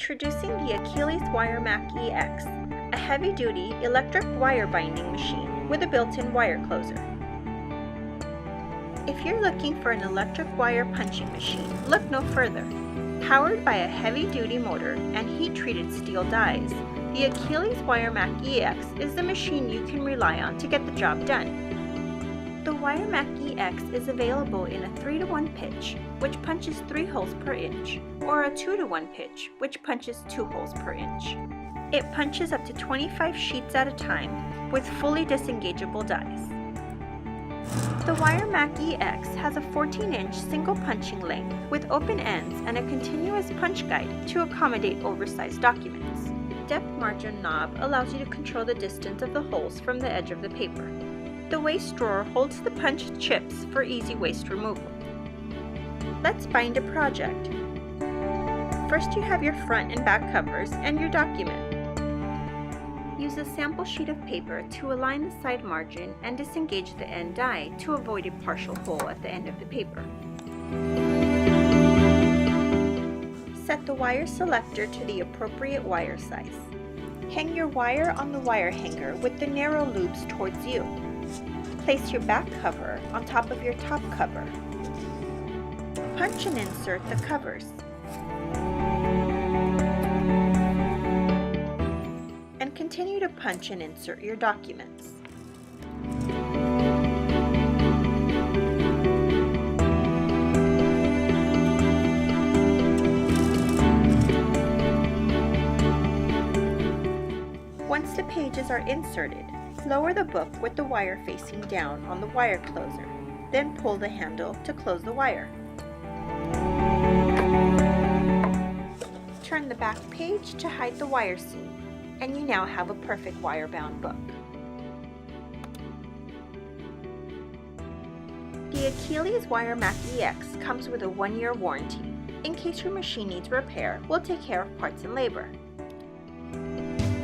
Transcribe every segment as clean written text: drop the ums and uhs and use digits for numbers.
Introducing the Akiles Wiremac-EX, a heavy-duty electric wire binding machine with a built-in wire closer. If you're looking for an electric wire punching machine, look no further. Powered by a heavy-duty motor and heat-treated steel dies, the Akiles Wiremac-EX is the machine you can rely on to get the job done. The Wiremac-EX is available in a 3:1 pitch, which punches 3 holes per inch, or a 2:1 pitch, which punches 2 holes per inch. It punches up to 25 sheets at a time with fully disengageable dies. The Wiremac-EX has a 14-inch single punching length with open ends and a continuous punch guide to accommodate oversized documents. Depth margin knob allows you to control the distance of the holes from the edge of the paper. The waste drawer holds the punched chips for easy waste removal. Let's bind a project. First, you have your front and back covers and your document. Use a sample sheet of paper to align the side margin and disengage the end die to avoid a partial hole at the end of the paper. Set the wire selector to the appropriate wire size. Hang your wire on the wire hanger with the narrow loops towards you. Place your back cover on top of your top cover. Punch and insert the covers. And continue to punch and insert your documents. Once the pages are inserted, lower the book with the wire facing down on the wire closer, then pull the handle to close the wire. Turn the back page to hide the wire seam, and you now have a perfect wire-bound book. The Akiles Wiremac-EX comes with a 1-year warranty. In case your machine needs repair, we'll take care of parts and labor.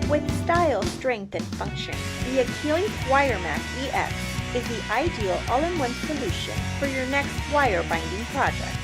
With style, strength, and function, the Akiles Wiremac-EX is the ideal all-in-one solution for your next wire binding project.